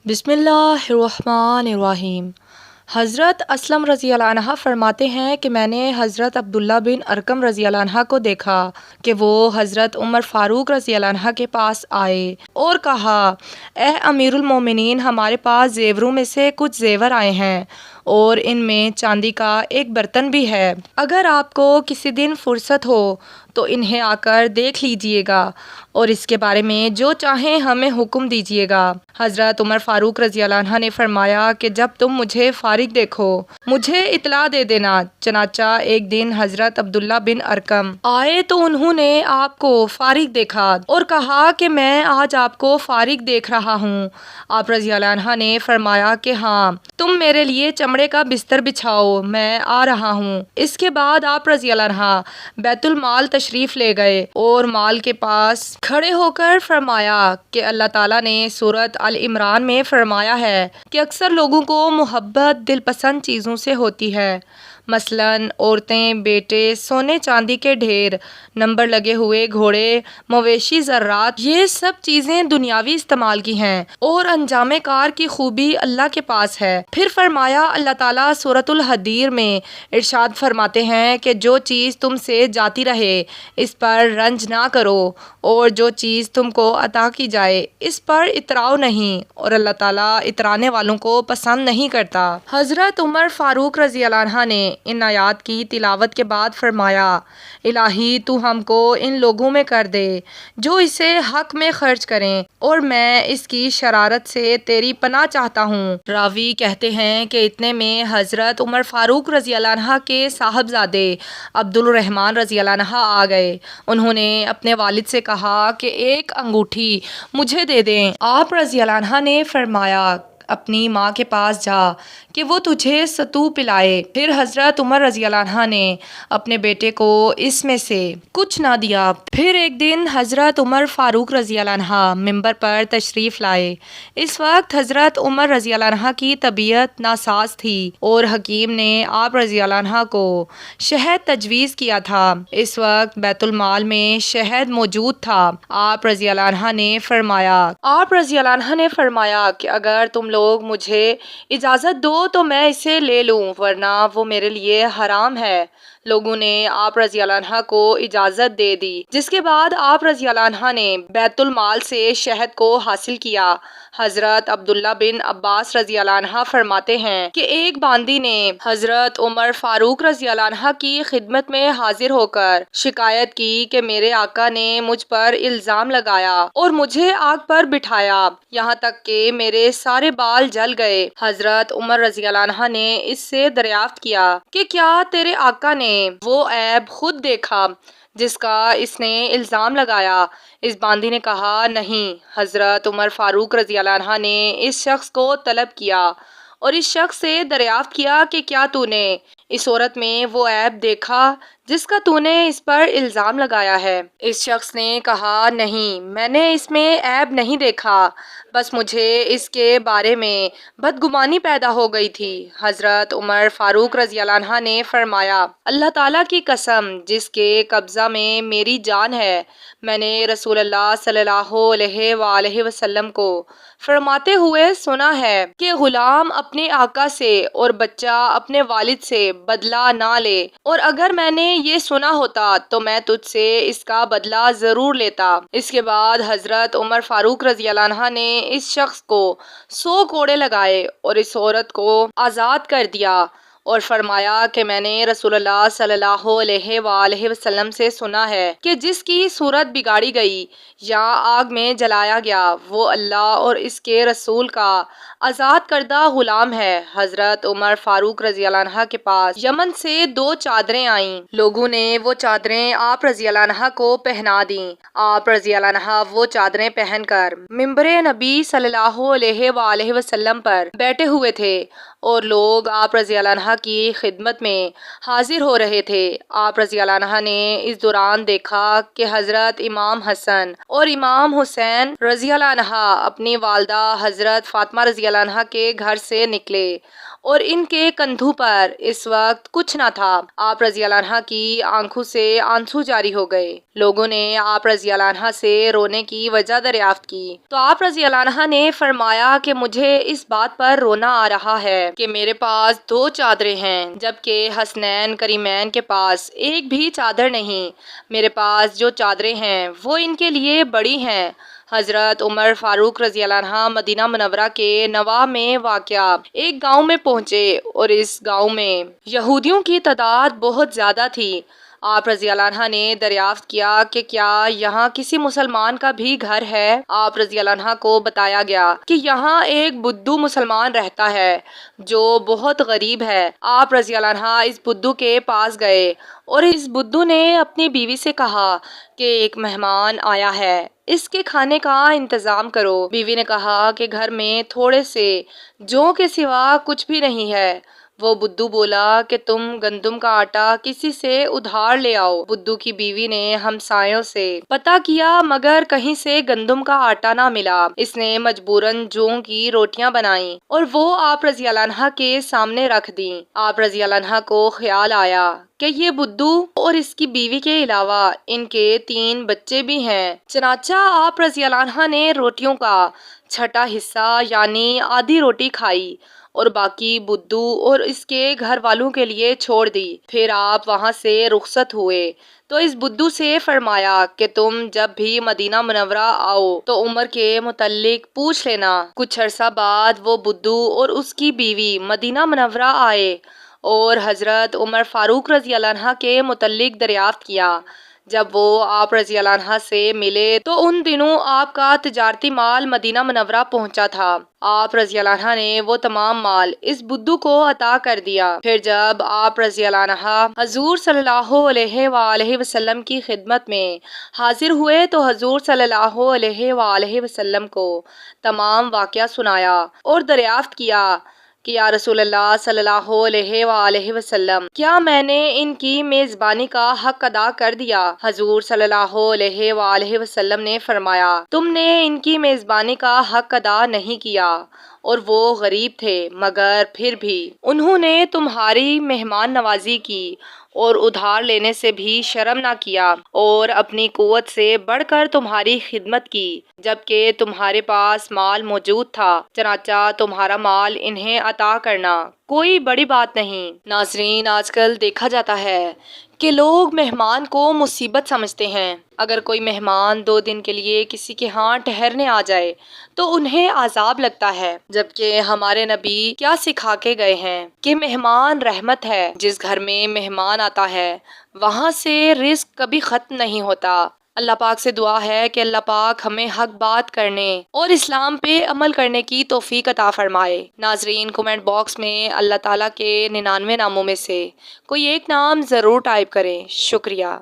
بسم اللہ الرحمن الرحیم۔ حضرت اسلم رضی اللہ عنہ فرماتے ہیں کہ میں نے حضرت عبداللہ بن ارقم رضی اللہ عنہ کو دیکھا کہ وہ حضرت عمر فاروق رضی اللہ عنہ کے پاس آئے اور کہا، اے امیر المومنین، ہمارے پاس زیوروں میں سے کچھ زیور آئے ہیں اور ان میں چاندی کا ایک برتن بھی ہے۔ اگر آپ کو کسی دن فرصت ہو تو انہیں آ کر دیکھ لیجئے گا اور اس کے بارے میں جو چاہیں ہمیں حکم دیجئے گا۔ حضرت عمر فاروق رضی اللہ عنہ نے فرمایا کہ جب تم مجھے فارغ دیکھو مجھے اطلاع دے دینا۔ چنانچہ ایک دن حضرت عبداللہ بن ارقم آئے تو انہوں نے آپ کو فارغ دیکھا اور کہا کہ میں آج آپ کو فارغ دیکھ رہا ہوں۔ آپ رضی اللہ عنہ نے فرمایا کہ ہاں، تم میرے لیے چمڑے کا بستر بچھاؤ، میں آ رہا ہوں۔ اس کے بعد آپ رضی اللہ عنہ بیت المال تشریف لے گئے اور مال کے پاس کھڑے ہو کر فرمایا کہ اللہ تعالیٰ نے سورۃ آل عمران میں فرمایا ہے کہ اکثر لوگوں کو محبت دل پسند چیزوں سے ہوتی ہے، مثلاً عورتیں، بیٹے، سونے چاندی کے ڈھیر، نمبر لگے ہوئے گھوڑے، مویشی، زراعت، یہ سب چیزیں دنیاوی استعمال کی ہیں اور انجام کار کی خوبی اللہ کے پاس ہے۔ پھر فرمایا اللہ تعالیٰ سورۃ الحدید میں ارشاد فرماتے ہیں کہ جو چیز تم سے جاتی رہے اس پر رنج نہ کرو اور جو چیز تم کو عطا کی جائے اس پر اتراؤ نہیں، اور اللہ تعالیٰ اترانے والوں کو پسند نہیں کرتا۔ حضرت عمر فاروق رضی اللہ عنہ نے ان آیات کی تلاوت کے بعد فرمایا، الہی تو ہم کو ان لوگوں میں کر دے جو اسے حق میں خرچ کریں اور میں اس کی شرارت سے تیری پناہ چاہتا ہوں۔ راوی کہتے ہیں کہ اتنے میں حضرت عمر فاروق رضی اللہ عنہ کے صاحبزادے عبد الرحمن رضی اللہ عنہ آ گئے۔ انہوں نے اپنے والد سے کہا کہ ایک انگوٹھی مجھے دے دیں۔ آپ رضی اللہ عنہ نے فرمایا، اپنی ماں کے پاس جا کہ وہ تجھے ستو پلائے۔ پھر حضرت عمر رضی اللہ عنہ نے اپنے بیٹے کو اس میں سے کچھ نہ دیا۔ پھر ایک دن حضرت عمر فاروق رضی اللہ عنہ ممبر پر تشریف لائے۔ اس وقت حضرت عمر رضی اللہ عنہ کی طبیعت ناساز تھی اور حکیم نے آپ رضی اللہ عنہ کو شہد تجویز کیا تھا۔ اس وقت بیت المال میں شہد موجود تھا۔ آپ رضی اللہ عنہ نے فرمایا کہ اگر تم لوگ مجھے اجازت دو تو میں اسے لے لوں، ورنہ وہ میرے لیے حرام ہے۔ لوگوں نے آپ رضی اللہ عنہ کو اجازت دے دی، جس کے بعد آپ رضی اللہ عنہ نے بیت المال سے شہد کو حاصل کیا۔ حضرت عبداللہ بن عباس رضی اللہ عنہ فرماتے ہیں کہ ایک باندی نے حضرت عمر فاروق رضی اللہ عنہ کی خدمت میں حاضر ہو کر شکایت کی کہ میرے آقا نے مجھ پر الزام لگایا اور مجھے آگ پر بٹھایا، یہاں تک کہ میرے سارے بال جل گئے۔ حضرت عمر رضی اللہ عنہ نے اس سے دریافت کیا کہ کیا تیرے آقا نے وہ عیب خود دیکھا جس کا اس نے الزام لگایا؟ اس باندی نے کہا، نہیں۔ حضرت عمر فاروق رضی اللہ عنہ نے اس شخص کو طلب کیا اور اس شخص سے دریافت کیا کہ کیا تو نے اس عورت میں وہ عیب دیکھا جس کا تو نے اس پر الزام لگایا ہے؟ اس شخص نے کہا، نہیں، میں نے اس میں عیب نہیں دیکھا، بس مجھے اس کے بارے میں بدگمانی پیدا ہو گئی تھی۔ حضرت عمر فاروق رضی اللہ عنہ نے فرمایا، اللہ تعالیٰ کی قسم جس کے قبضہ میں میری جان ہے، میں نے رسول اللہ صلی اللہ علیہ وآلہ وسلم کو فرماتے ہوئے سنا ہے کہ غلام اپنے آقا سے اور بچہ اپنے والد سے بدلہ نہ لے، اور اگر میں نے یہ سنا ہوتا تو میں تجھ سے اس کا بدلہ ضرور لیتا۔ اس کے بعد حضرت عمر فاروق رضی اللہ عنہ نے اس شخص کو 100 کوڑے لگائے اور اس عورت کو آزاد کر دیا اور فرمایا کہ میں نے رسول اللہ صلی اللہ علیہ وآلہ وسلم سے سنا ہے کہ جس کی صورت بگاڑی گئی یا آگ میں جلایا گیا وہ اللہ اور اس کے رسول کا آزاد کردہ غلام ہے۔ حضرت عمر فاروق رضی اللہ عنہ کے پاس یمن سے 2 چادریں آئیں۔ لوگوں نے وہ چادریں آپ رضی اللہ عنہ کو پہنا دیں۔ آپ رضی اللہ عنہ وہ چادریں پہن کر ممبر نبی صلی اللہ علیہ وآلہ وسلم پر بیٹھے ہوئے تھے اور لوگ آپ رضی اللہ عنہ کی خدمت میں حاضر ہو رہے تھے۔ آپ رضی اللہ عنہ نے اس دوران دیکھا کہ حضرت امام حسن اور امام حسین رضی اللہ عنہ اپنی والدہ حضرت فاطمہ رضی اللہ عنہ کے گھر سے نکلے اور ان کے کندھوں پر اس وقت کچھ نہ تھا۔ آپ رضی اللہ عنہ کی آنکھوں سے آنسو جاری ہو گئے۔ لوگوں نے آپ رضی اللہ عنہ سے رونے کی وجہ دریافت کی تو آپ رضی اللہ عنہ نے فرمایا کہ مجھے اس بات پر رونا آ رہا ہے کہ میرے پاس 2 چادریں ہیں، جبکہ حسنین کریمین کے پاس ایک بھی چادر نہیں۔ میرے پاس جو چادریں ہیں وہ ان کے لیے بڑی ہیں۔ حضرت عمر فاروق رضی اللہ عنہ مدینہ منورہ کے نواح میں واقع ایک گاؤں میں پہنچے اور اس گاؤں میں یہودیوں کی تعداد بہت زیادہ تھی۔ آپ رضی اللہ عنہ نے دریافت کیا کہ کیا یہاں کسی مسلمان کا بھی گھر ہے؟ آپ رضی اللہ عنہ کو بتایا گیا کہ یہاں ایک بدو مسلمان رہتا ہے جو بہت غریب ہے۔ آپ رضی اللہ عنہ اس بدو کے پاس گئے اور اس بدو نے اپنی بیوی سے کہا کہ ایک مہمان آیا ہے، اس کے کھانے کا انتظام کرو۔ بیوی نے کہا کہ گھر میں تھوڑے سے جوں کے سوا کچھ بھی نہیں ہے۔ وہ بدو بولا کہ تم گندم کا آٹا کسی سے ادھار لے آؤ۔ بدو کی بیوی نے ہمسایوں سے پتہ کیا مگر کہیں سے گندم کا آٹا نہ ملا۔ اس نے مجبوراً جوں کی روٹیاں بنائیں اور وہ آپ رضی اللہ عنہ کے سامنے رکھ دیں۔ آپ رضی اللہ عنہ کو خیال آیا کہ یہ بدو اور اس کی بیوی کے علاوہ ان کے 3 بچے بھی ہیں۔ چنانچہ آپ رضی اللہ عنہ نے روٹیوں کا چھٹا حصہ یعنی آدھی روٹی کھائی اور باقی بدو اور اس کے گھر والوں کے لیے چھوڑ دی۔ پھر آپ وہاں سے رخصت ہوئے تو اس بدو سے فرمایا کہ تم جب بھی مدینہ منورہ آؤ تو عمر کے متعلق پوچھ لینا۔ کچھ عرصہ بعد وہ بدو اور اس کی بیوی مدینہ منورہ آئے اور حضرت عمر فاروق رضی اللہ عنہ کے متعلق دریافت کیا۔ جب وہ آپ رضی اللہ عنہ سے ملے تو ان دنوں آپ کا تجارتی مال مدینہ منورہ پہنچا تھا۔ آپ رضی اللہ عنہ نے وہ تمام مال اس بدو کو عطا کر دیا۔ پھر جب آپ رضی اللہ عنہ حضور صلی اللہ علیہ وآلہ وسلم کی خدمت میں حاضر ہوئے تو حضور صلی اللہ علیہ وآلہ وسلم کو تمام واقعہ سنایا اور دریافت کیا کہ یا رسول اللہ صلی اللہ علیہ وآلہ وسلم، کیا میں نے ان کی میزبانی کا حق ادا کر دیا؟ حضور صلی اللہ علیہ وآلہ وسلم نے فرمایا، تم نے ان کی میزبانی کا حق ادا نہیں کیا اور وہ غریب تھے مگر پھر بھی انہوں نے تمہاری مہمان نوازی کی اور ادھار لینے سے بھی شرم نہ کیا اور اپنی قوت سے بڑھ کر تمہاری خدمت کی جبکہ تمہارے پاس مال موجود تھا، چنانچہ تمہارا مال انہیں عطا کرنا کوئی بڑی بات نہیں۔ ناظرین، آج کل دیکھا جاتا ہے کہ لوگ مہمان کو مصیبت سمجھتے ہیں۔ اگر کوئی مہمان 2 دن کے لیے کسی کے ہاں ٹھہرنے آ جائے تو انہیں عذاب لگتا ہے، جبکہ ہمارے نبی کیا سکھا کے گئے ہیں کہ مہمان رحمت ہے۔ جس گھر میں مہمان آتا ہے وہاں سے رزق کبھی ختم نہیں ہوتا۔ اللہ پاک سے دعا ہے کہ اللہ پاک ہمیں حق بات کرنے اور اسلام پہ عمل کرنے کی توفیق عطا فرمائے۔ ناظرین، کومنٹ باکس میں اللہ تعالیٰ کے 99 ناموں میں سے کوئی ایک نام ضرور ٹائپ کریں۔ شکریہ۔